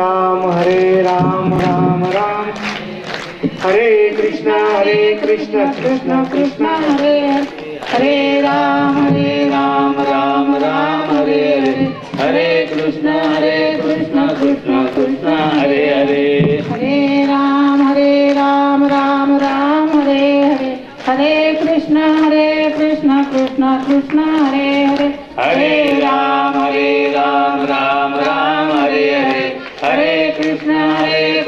राम राम राम हरे कृष्ण कृष्ण कृष्ण हरे हरे राम राम राम हरे हरे हरे कृष्ण कृष्ण कृष्ण हरे हरे हरे राम राम राम हरे हरे हरे कृष्ण कृष्ण कृष्ण हरे हरे हरे राम राम राम हरे हरे हरे कृष्ण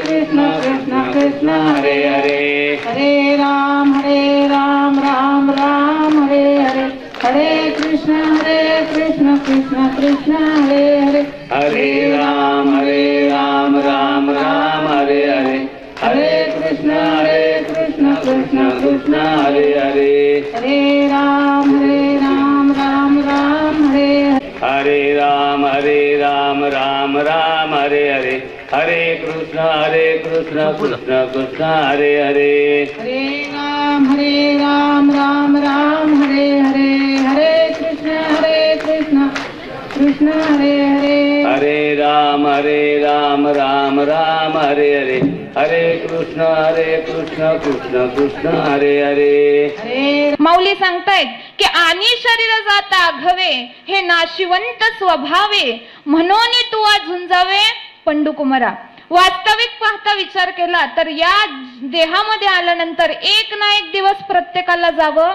कृष्ण कृष्ण हरे हरे हरे राम राम राम हरे हरे हरे कृष्ण कृष्ण कृष्ण हरे हरे हरे राम राम राम हरे हरे हरे कृष्ण कृष्ण कृष्ण हरे हरे हरे राम राम राम हरे हरे राम राम राम हरे हरे हरे कृष्ण कृष्ण कृष्ण हरे हरे हरे राम राम राम हरे हरे हरे कृष्ण कृष्ण हरे हरे हरे राम राम राम हरे हरे हरे कृष्ण कृष्ण कृष्ण हरे हरे माऊली सांगतायत की आणि शरीर जाता घवे हे नाशिवंत स्वभावे म्हणून तू झुंजावे पंडुकुमारा. वास्तविक पाहता विचार केला तर या देहामध्ये आल्यानंतर एक ना एक दिवस प्रत्येकाला जावं,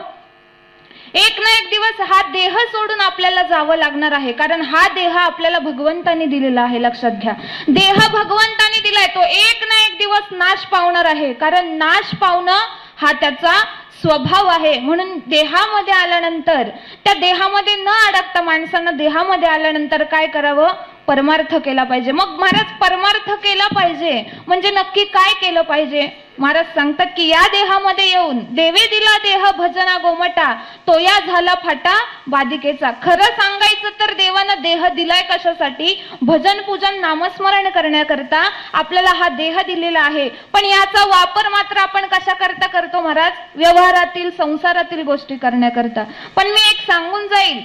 एक ना एक दिवस हा देह सोडून आपल्याला जावं लागणार आहे. कारण हा देह आपल्याला भगवंताने दिलेला आहे. लक्षात घ्या, देह भगवंताने दिलाय, तो एक ना एक दिवस नाश पावणार आहे. कारण नाश पावणं हा त्याचा स्वभाव आहे. म्हणून देहामध्ये आल्यानंतर त्या देहामध्ये न अडकता माणसानं देहामध्ये आल्यानंतर काय करावं? परमार्थ केला पाहिजे. मग महाराज परमार्थ केला पाहिजे म्हणजे नक्की काय केलं पाहिजे? महाराज सांगतात की या देहामध्ये येऊन देवे दिला देह भजना गोमटा तो या झाला फाटा बाधिकेचा. खरं सांगायचं तर देवानं देह दिलाय कशासाठी? भजन पूजन नामस्मरण करण्याकरता आपल्याला हा देह दिलेला आहे. पण याचा वापर मात्र आपण कशा करता करतो महाराज? व्यवहारातील संसारातील गोष्टी करण्याकरता. पण मी एक सांगून जाईल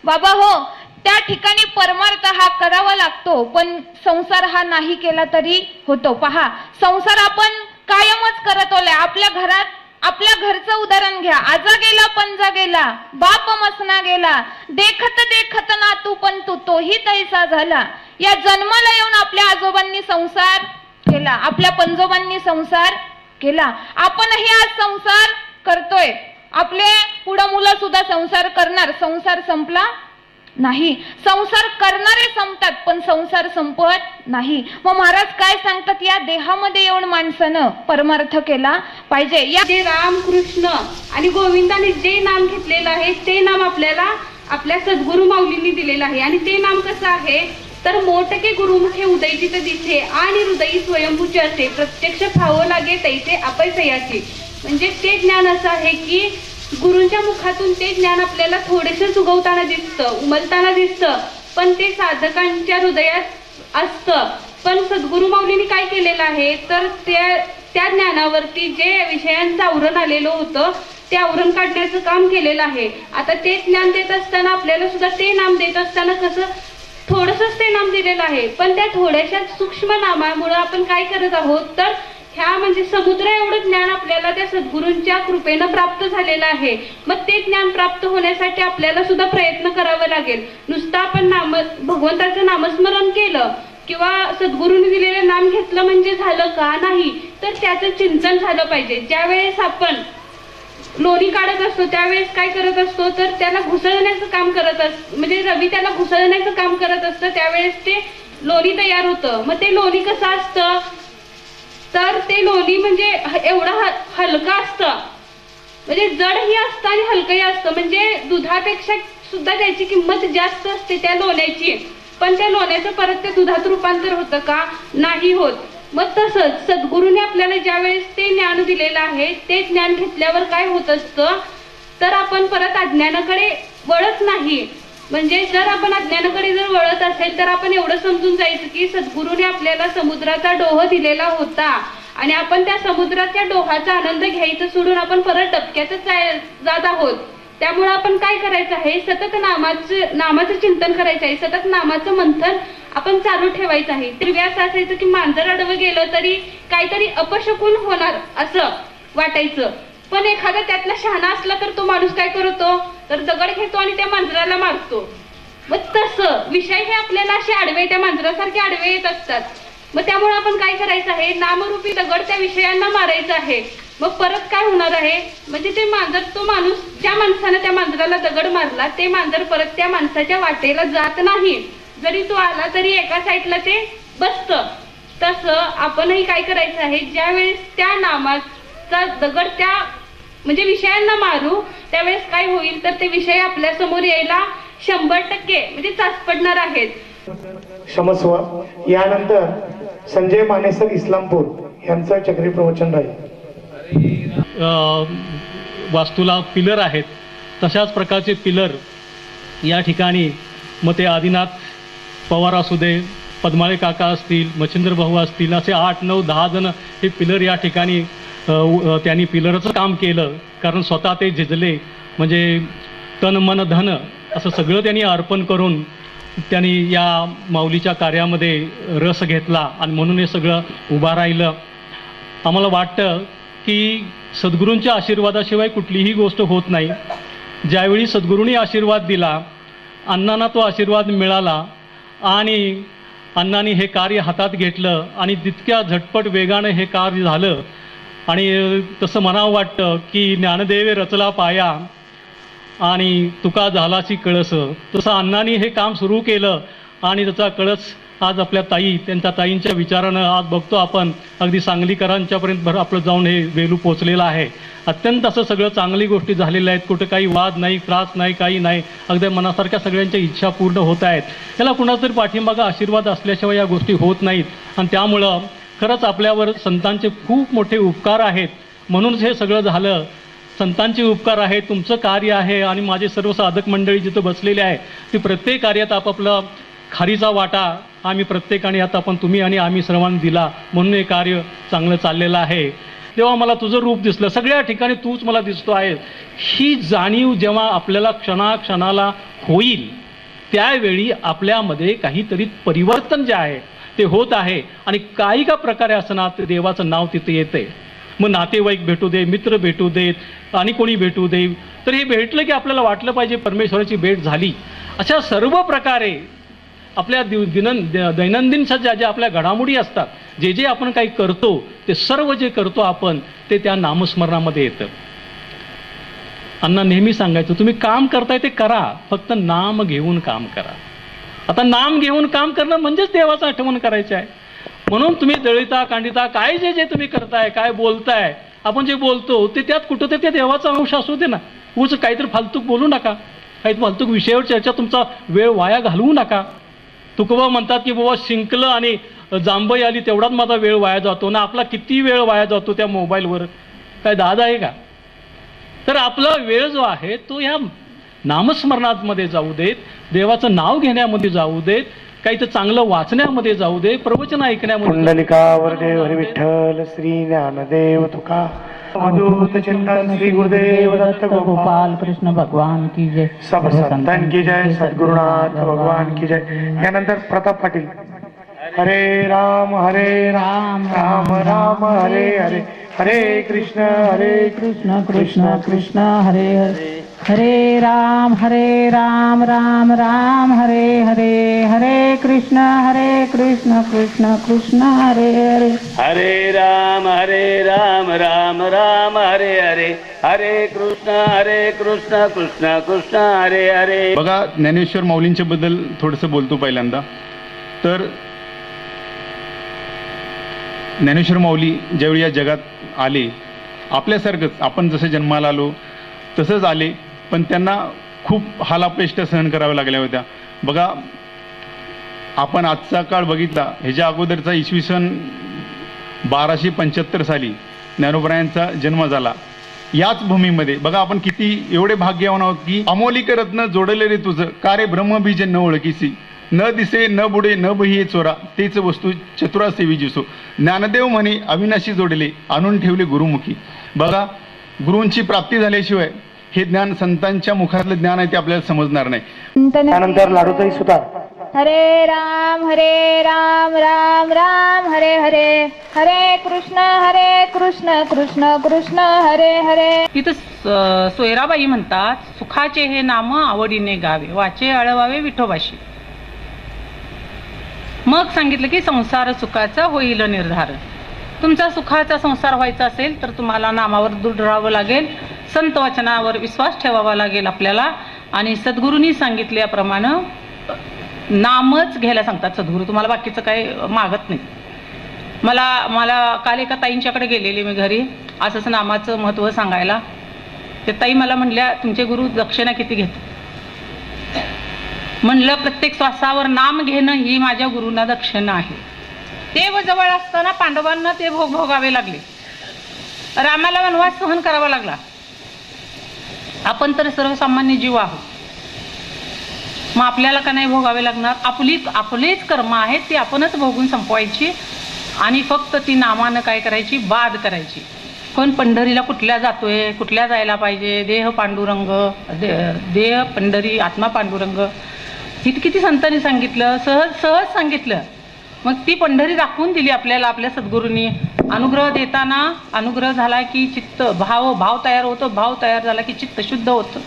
बाबा, हो त्या ठिकाणी परमार्थ हा करावा लागतो, पण संसार हा नाही केला तरी होतो. पहा, संसार आपण कायमच करत आलोय. आपल्या घरात, आपल्या घरचं उदाहरण घ्या. आजा गेला पंजा गेला, बाप मसना गेला, देखत देखत ना तू पण तू तोही तैसा झाला. या जन्माला येऊन आपल्या आजोबांनी संसार केला, आपल्या पंजोबांनी संसार केला. आपणही आज संसार करतोय. आपले पुढे मुलं सुद्धा संसार करणार. संसार संपला नाही. संसार करणारे संपतात पण संसार संपत नाही. मग महाराज काय सांगतात? या देहामध्ये येऊन माणसानं परमार्थ केला पाहिजे. या जे राम कृष्ण आणि गोविंदाने जे नाम घेतलेलं आहे ते नाम आपल्याला आपल्या सद्गुरु माऊलींनी दिलेलं आहे. आणि ते नाम कसं आहे तर मोठके गुरुमुखे उदयचित दिसे आणि हृदयी स्वयंभूचे असे प्रत्यक्ष फावं लागे तैसे अपयसयाचे. म्हणजे ते ज्ञान असं आहे की गुरूंच्या मुखातून ते ज्ञान आपल्याला थोडेसे सुगवताना दिसतं, उमलताना दिसतं, पण ते साधकांच्या हृदयात असतं. पण सद्गुरु माऊलींनी काय केलेलं आहे तर त्या ज्ञानावरती जे विषयांचं आवरण आलेलं होतं ते आवरण काढण्याचं काम केलेलं आहे. आता ते ज्ञान देत असताना आपल्याला सुद्धा ते नाम देत असताना कसं थोडंसंच ते नाम दिलेलं आहे, पण त्या थोड्याशा सूक्ष्म नामामुळे आपण काय करत आहोत तर ह्या म्हणजे समुद्र एवढं ज्ञान आपल्याला त्या सद्गुरूंच्या कृपेनं प्राप्त झालेलं आहे. मग ते ज्ञान प्राप्त होण्यासाठी आपल्याला सुद्धा प्रयत्न करावा लागेल. नुसतं आपण भगवंताचं नामस्मरण केलं किंवा सद्गुरूंनी दिलेलं नाम घेतलं म्हणजे झालं का? नाही, तर त्याचं चिंतन झालं पाहिजे. ज्यावेळेस आपण लोणी काढत असतो त्यावेळेस काय करत असतो तर त्याला घुसळण्याचं काम करत असतो, म्हणजे रवी त्याला घुसळण्याचं काम करत असतं. त्यावेळेस ते लोणी तयार होतं. मग ते लोणी कसं असतं तर ते लोणी म्हणजे एवढं हलकं असतं, म्हणजे जडही असतं आणि हलकंही असतं. म्हणजे दुधापेक्षा सुद्धा त्याची किंमत जास्त असते त्या लोण्याची. पण त्या लोण्याचं परत त्या दुधात रूपांतर होतं का? नाही होत. मग तसंच सद्गुरूने आपल्याला ज्यावेळेस ते ज्ञान दिलेलं आहे ते ज्ञान घेतल्यावर काय होत असतं तर आपण परत अज्ञानाकडे वळत नाही. म्हणजे जर आपण अज्ञानाकडे जर वळत असेल तर आपण एवढं समजून जायचं की सद्गुरूने आपल्याला समुद्राचा डोह दिलेला होता आणि आपण त्या समुद्राच्या डोहाचा आनंद घ्यायचा सोडून आपण परत डबक्यातच जात आहोत. त्यामुळे आपण काय करायचं आहे, सतत नामाचं चिंतन करायचं आहे, सतत नामाचं मंथन आपण चालू ठेवायचं आहे. तर असं असायचं की मांजर आडवं गेलं तरी काहीतरी अपशकुन होणार असं वाटायचं, पण एखादा त्यातला शहाणा असला तर तो माणूस काय करतो, तर दगड घेतो आणि त्या मांजराला मारतो. मग तसं विषय हे आपल्याला असे आडवे, त्या मांजरासारखे आडवे येत असतात. मग त्यामुळे आपण काय करायचं आहे, नामरूपी दगड त्या विषयांना मारायचा आहे. मग परत काय होणार आहे, म्हणजे ते मांजर, तो माणूस, ज्या माणसानं त्या मांजराला दगड मारला ते मांजर परत त्या माणसाच्या वाटेला जात नाही. जरी तो आला तरी एका साईडला ते बसतं. तसं आपणही काय करायचं आहे, ज्यावेळेस त्या नामाचा दगड त्या म्हणजे विषयांना मारू त्यावेळेस काय होईल, तर ते विषय आपल्या समोर यायला 100% म्हणजे चाच पडणार आहेत. क्षमस्व. यानंतर संजय मानेसर इस्लामपूर यांचं चक्री प्रवचन राहील. वास्तूला पिलर आहेत, तशाच प्रकारचे पिलर या ठिकाणी मग ते आदिनाथ पवार असू दे, पद्माळे काका असतील, मच्छिंद्र भाऊ असतील, असे 8, 9, 10 जण हे पिलर या ठिकाणी त्यांनी पिलरचं काम केलं. कारण स्वतः ते झिजले, म्हणजे तन मन धन असं सगळं त्यांनी अर्पण करून त्यांनी या माऊलीच्या कार्यामध्ये रस घेतला आणि म्हणून हे सगळं उभा राहिलं. आम्हाला वाटतं की सद्गुरूंच्या आशीर्वादाशिवाय कुठलीही गोष्ट होत नाही. ज्यावेळी सद्गुरूंनी आशीर्वाद दिला, अण्णांना तो आशीर्वाद मिळाला आणि अण्णांनी हे कार्य हातात घेतलं आणि तितक्या झटपट वेगानं हे कार्य झालं. आणि तसं म्हणावं वाटतं की ज्ञानदेवे रचला पाया आणि तुका झालाची कळस, तसं अण्णांनी हे काम सुरू केलं आणि त्याचा कळस आज आपल्या ताई, त्यांच्या ताईंच्या विचारानं आज बघतो आपण अगदी सांगलीकरांच्यापर्यंत आपलं जाऊन हे वेलू पोचलेलं आहे. अत्यंत असं सगळं चांगली गोष्टी झालेल्या आहेत, कुठं काही वाद नाही, त्रास नाही, काही नाही, अगदी मनासारख्या सगळ्यांच्या इच्छा पूर्ण होत आहेत. त्याला कुणाचा तरी पाठीमागं आशीर्वाद असल्याशिवाय या गोष्टी होत नाहीत. आणि त्यामुळं खरंच आपल्यावर संतांचे खूप मोठे उपकार आहेत, म्हणूनच हे सगळं झालं. संतांचे उपकार आहे, तुमचं कार्य आहे आणि माझे सर्व साधक मंडळी जिथं बसलेले आहे ती प्रत्येक कार्यात आपापला खारीचा वाटा आम्ही प्रत्येकाने आता आपण तुम्ही आणि आम्ही सर्वांनी दिला, म्हणून हे कार्य चांगलं चाललेलं आहे. तेव्हा मला तुझं रूप दिसलं, सगळ्या ठिकाणी तूच मला दिसतो आहे, ही जाणीव जेव्हा आपल्याला क्षणाक्षणाला होईल त्यावेळी आपल्यामध्ये काहीतरी परिवर्तन जे आहे ते होत आहे. आणि काही का प्रकारे असणार ते देवाचं नाव तिथे येते. मग नातेवाईक भेटू दे, मित्र भेटू देत आणि कोणी भेटू दे, तर हे भेटलं की आपल्याला वाटलं पाहिजे परमेश्वराची भेट झाली. अशा सर्व प्रकारे आपल्या दैनंदिनच्या ज्या आपल्या घडामोडी असतात, जे जे आपण काही करतो ते सर्व जे करतो आपण ते त्या नामस्मरणामध्ये येतं. अण्णा नेहमी सांगायचं, तुम्ही काम करताय ते करा, फक्त नाम घेऊन काम करा. आता नाम घेऊन काम करणं म्हणजेच देवाचं आठवण करायचं आहे. म्हणून तुम्ही दळिता कांडिता काय जे जे तुम्ही करताय, काय बोलताय, आपण जे बोलतो ते त्यात कुठं ते देवाचा अंश असू दे ना. उच काहीतरी फालतूक बोलू नका, काही फालतूक विषयावर चर्चा तुमचा वेळ वाया घालवू नका. तुकोबा म्हणतात की बाबा शिंकलं आणि जांभई आली तेवढाच माझा वेळ वाया जातो ना, आपला किती वेळ वाया जातो त्या मोबाईलवर, काय दाद आहे का? तर आपला वेळ जो आहे तो या नामस्मरणामध्ये जाऊ देत, देवाचं नाव घेण्यामध्ये जाऊ देत, काही तर चांगलं वाचण्यामध्ये जाऊ दे, प्रवचन ऐकण्यामध्ये. पुंडलिकावर देव हरी विठ्ठल श्री ज्ञानदेव तुका अवधूत चिंतन श्री गुरुदेव दत्त गोपाल कृष्ण भगवान की जय. सब संतान की जय, सद्गुरुनाथ भगवान की जय. यानंतर प्रताप पाटील. हरे राम राम राम हरे हरे, हरे कृष्ण कृष्ण कृष्ण कृष्ण हरे हरे, हरे राम राम राम हरे हरे, हरे कृष्ण कृष्ण कृष्ण हरे हरे, हरे राम राम राम हरे हरे, हरे कृष्ण कृष्ण कृष्ण हरे हरे. बघा, ज्ञानेश्वर माऊलींच्या बद्दल थोडंसं बोलतो पहिल्यांदा. तर ज्ञानेश्वर माऊली ज्यावेळी या जगात आले, आपल्यासारखंच आपण जसं जन्माला आलो तसंच आले, पण त्यांना खूप हालापेष्ट सहन कराव्या लागल्या होत्या. बघा, आपण आजचा काळ बघितला, ह्याच्या अगोदरचा इसवी सन 1275 साली ज्ञानोबरायांचा जन्म झाला याच भूमीमध्ये. बघा, आपण किती एवढे भाग्यवान आहोत की अमोलिक रत्न जोडले रे तुझं, का रे ब्रह्मबीज न ओळखीसी, न दिसे न बुडे न बहिये चोरा, तेच वस्तू चतुरा सेवी जिसो. ज्ञानदेव म्हणे अविनाशी जोडले, आणून ठेवले गुरुमुखी. बघा, गुरूंची प्राप्ती झाल्याशिवाय हे ज्ञान संतांच्या मुखातलं ज्ञान आहे ते आपल्याला समजणार नाही. त्यानंतर लाडूताई सुतार. हरे राम राम राम हरे हरे, हरे कृष्ण कृष्ण कृष्ण हरे हरे. तिथं सोयराबाई म्हणतात, सुखाचे हे नाम आवडीने गावे, वाचे आळवावे विठोबाशी. मग सांगितलं की संसार सुखाचा होईल निर्धार. तुमचा सुखाचा संसार व्हायचा असेल तर तुम्हाला नामावर दृढ राहावं लागेल, संत वचनावर विश्वास ठेवावा लागेल आपल्याला. आणि सद्गुरूंनी सांगितल्याप्रमाणे नामच घ्यायला सांगतात सद्गुरू, तुम्हाला बाकीचं काही मागत नाही. मला काल एका ताईंच्याकडे गेलेली मी घरी, असंच नामाचं महत्त्व सांगायला. ते ताई मला म्हणल्या, तुमचे गुरु दक्षिणा किती घेतात? म्हणलं, प्रत्येक श्वासावर नाम घेणं ही माझ्या गुरूंना दक्षिणा आहे. ते जवळ असताना पांडवांना ते भोगावे लागले, रामाला वनवास सहन करावा लागला. आपण तर सर्वसामान्य जीव आहोत, मग आपल्याला का नाही भोगावे लागणार? आपलेच कर्म आहेत, ती आपणच भोगून संपवायची आणि फक्त ती नामानं काय करायची? बाद करायची. पण पंढरीला कुठल्या जातोय, कुठल्या जायला पाहिजे? देह पांडुरंग, देह पंढरी, आत्मा पांडुरंग, किती संतांनी सांगितलं, सहज सांगितलं. मग ती पंढरी दाखवून दिली आपल्याला आपल्या सद्गुरूंनी. अनुग्रह देताना अनुग्रह झाला की चित्त भाव तयार होतो, भाव तयार झाला की चित्त शुद्ध होतं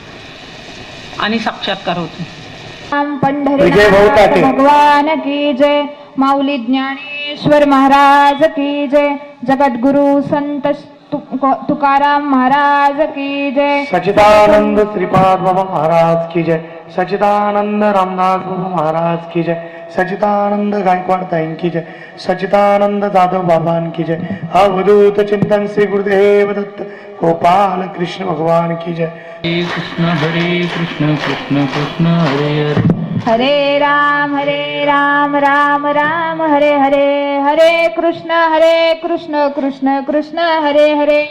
आणि साक्षात्कार होतो. पंढरीनाथ भगवान की जय, माऊली ज्ञानेश्वर महाराज की जय, जगद्गुरु संत तुकाराम महाराज की जय, सच्चिदानंद श्रीपाद बाबा महाराज की जय, सच्चिदानंद रामदास बाबा महाराज की जय, सच्चिदानंद गायकवाड ताईं की जय, सच्चिदानंद जाधव बाबान की जय, अवधूत चिंतन श्री गुरुदेव दत्त गोपाल कृष्ण भगवान की जय. कृष्ण कृष्ण कृष्ण हरे हरे, हरे राम राम राम हरे हरे, हरे कृष्ण कृष्ण कृष्ण हरे हरे.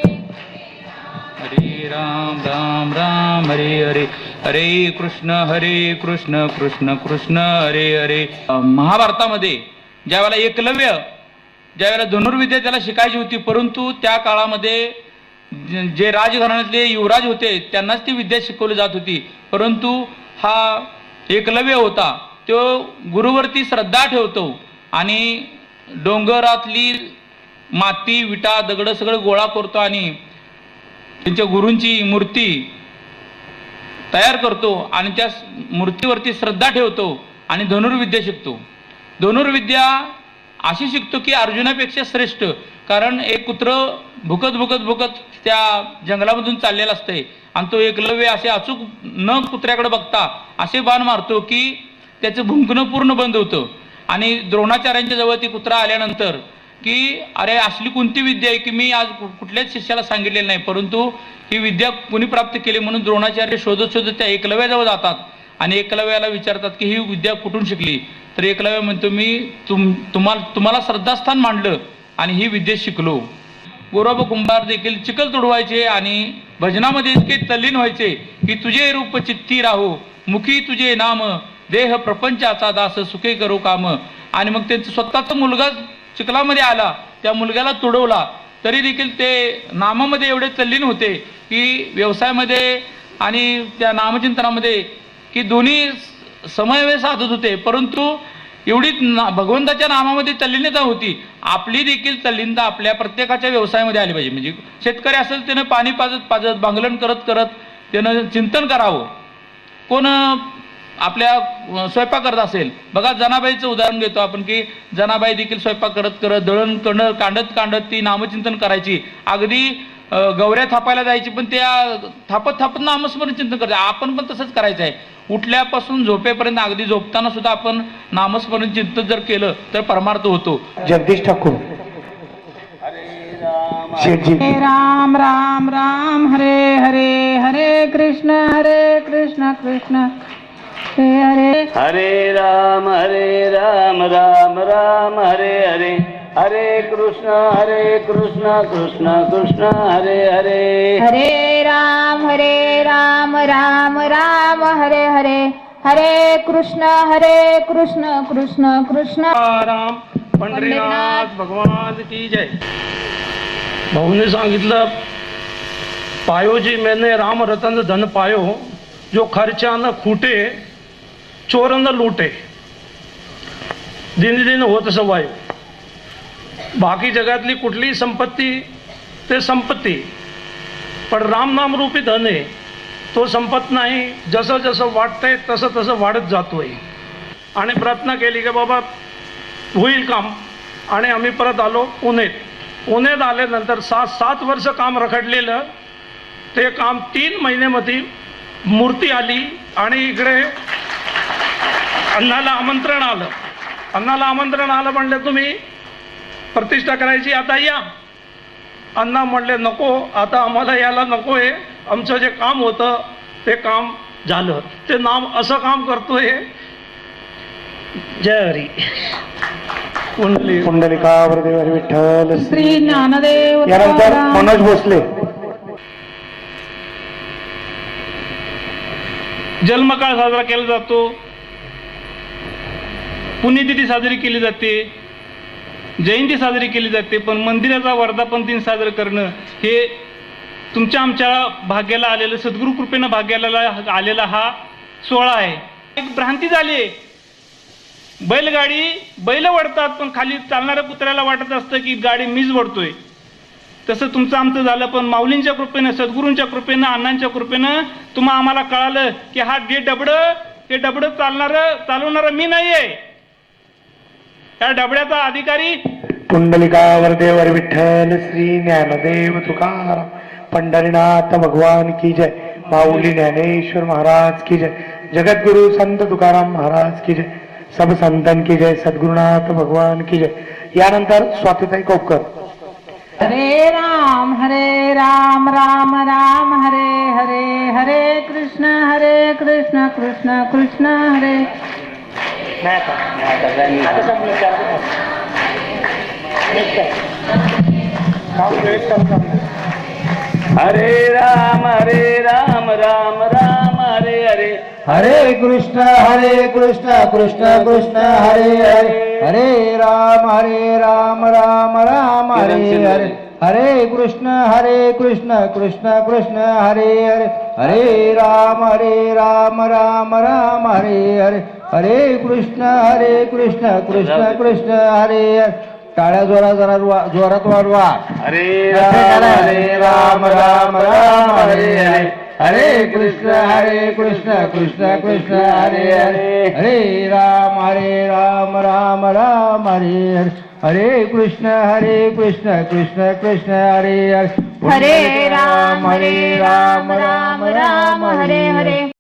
हरे राम राम हरे हरे, हरे कृष्ण कृष्ण कृष्ण हरे हरे. महाभारतामध्ये ज्यावेळेला एकलव्य ज्यावेळेला धनुर्विद्या त्याला शिकायची होती, परंतु त्या काळामध्ये जे राजघराण्यातले युवराज होते त्यांनाच ती विद्या शिकवली जात होती. परंतु हा एकलव्य होता, तो गुरुवरती श्रद्धा ठेवतो आणि डोंगरातली माती, विटा, दगड सगळं गोळा करतो आणि त्यांच्या गुरूंची मूर्ती तयार करतो आणि त्या मूर्तीवरती श्रद्धा ठेवतो आणि धनुर्विद्या शिकतो. धनुर्विद्या अशी शिकतो की अर्जुनापेक्षा श्रेष्ठ. कारण एक कुत्र भुकत त्या जंगलामधून चाललेला असते आणि तो एकलव्य असे अचूक न कुत्र्याकडे बघता असे बाण मारतो की त्याचं भुंकणं पूर्ण बंद होतं. आणि द्रोणाचार्यांच्या जवळ ती कुत्रा आल्यानंतर की अरे असली कोणती विद्या आहे की मी आज कुठल्याच शिष्याला सांगितलेलं नाही, परंतु ही विद्या कुणी प्राप्त केली? म्हणून द्रोणाचार्य शोधत त्या एकलव्याजवळ जातात आणि एकलव्याला विचारतात की ही विद्या कुठून शिकली? तर एकलव्य म्हणतो, मी तुम्हाला श्रद्धास्थान मांडलं आणि ही विद्या शिकलो. गौरव कुंभार देखील चिखल तुडवायचे आणि भजनामध्ये इतके तल्लीन व्हायचे की तुझे रूप चित्ती राहो, मुखी तुझे नाम, देह प्रपंचाचा दास, सुखे करू काम. आणि मग त्यांचा स्वतःचा मुलगा चिखलामध्ये आला, त्या मुलग्याला तुडवला, तरी देखील ते नामामध्ये एवढे तल्लीन होते की व्यवसायामध्ये आणि त्या नामचिंतनामध्ये की दोन्ही समन्वय साधत होते. परंतु एवढी भगवंताच्या नामामध्ये तल्लीनता होती. आपली देखील तल्लीनता आपल्या प्रत्येकाच्या व्यवसायामध्ये आली पाहिजे. म्हणजे शेतकरी असेल त्यानं पाणी पाजत भांगलन करत त्यानं चिंतन करावं. कोण आपल्या स्वयंपाक करत असेल, बघा जनाबाईचं उदाहरण घेतो आपण की जनाबाई देखील स्वयंपाक करत दळण कांडत ती नामचिंतन करायची. अगदी गौऱ्या थापायला जायची पण त्या थापत नामस्मरण चिंतन करायचं. आपण पण तसंच करायचं आहे. उठल्यापासून झोपेपर्यंत, अगदी झोपताना सुद्धा आपण नामस्मरण चिंतन जर केलं तर परमार्थ होतो. जगदीश ठाकूर. हरे राम राम हरे हरे, हरे कृष्ण कृष्ण हरे हरे. हरे राम राम राम हरे हरे, हरे कृष्ण कृष्ण कृष्ण हरे हरे. हरे राम राम राम हरे हरे, हरे कृष्ण कृष्ण कृष्ण. राम पंढरीनाथ भगवान की जय. भाऊने सांगितलं पायो जी मैंने राम रतन धन पायो, जो खर्चा न खूटे, चोर न लूटे. दिन दिन होत सवायो. बाकी जगातली कुठलीही संपत्ती ते संपत्ती, पण रामनाम रूपी धन आहे तो संपत नाही. जसं जसं वाटतंय तसं तसं वाढत जातोय. आणि प्रार्थना केली की बाबा होईल काम. आणि आम्ही परत आलो पुण्यात आल्यानंतर 7 वर्ष काम रखडलेलं ते काम 3 महिन्यामध्ये मूर्ती आली. आणि इकडे अण्णाला आमंत्रण आलं म्हणले तुम्ही प्रतिष्ठा करायची, आता या. अण्णा म्हणले नको, आता आम्हाला यायला नको आहे. आमचं जे काम होतं ते काम झालं. ते नाम असं काम करतोय. जय हरी. पुंडलिकावरती हरी विठ्ठल. श्री ज्ञानदेव. यानंतर मनोज भोसले. जन्मकाळ साजरा केला जातो, पुण्यतिथी साजरी केली जाते, जयंती साजरी केली जाते, पण मंदिराचा वर्धापन दिन साजरं करणं हे तुमच्या आमच्या भाग्याला आलेलं, सद्गुरू कृपेनं भाग्याला आलेला हा सोहळा आहे. एक भ्रांती झाली. बैल वडतात, पण खाली चालणाऱ्या कुत्र्याला वाटत असतं की गाडी मीच वडतोय. तसं तुमचं आमचं झालं, पण माऊलींच्या कृपेनं, सद्गुरूंच्या कृपेनं, अण्णांच्या कृपेनं आम्हाला कळालं की हे डबडं चालवणारं मी नाहीये. या डबड्याचा अधिकारी पुंडलिकावरती हरी विठ्ठल. श्री ज्ञानदेव तुकाराम पंढरीनाथ भगवान की जय. माऊली ज्ञानेश्वर महाराज की जय. जगद्गुरु संत तुकाराम महाराज की जय. सब संतन की जय. सद्गुरुनाथ भगवान की जय. यानंतर स्वातीताई कोपकर. हरे राम राम राम हरे हरे, हरे कृष्ण कृष्ण कृष्ण हरे. हरे राम राम राम हरे हरे. हरे कृष्ण कृष्ण कृष्ण हरे हरे. हरे राम राम राम हरे हरे. हरे कृष्ण कृष्ण कृष्ण हरे हरे. हरे राम राम राम हरे हरे. हरे कृष्ण कृष्ण कृष्ण हरे हरे. टाळ्या जोरात वाढवा. हरे राम राम हरे हरे. हरे कृष्ण कृष्ण कृष्ण हरे हरे. हरे राम राम राम हरे हरे. हरे कृष्ण कृष्ण कृष्ण हरे हरे. हरे राम राम राम हरे हरे.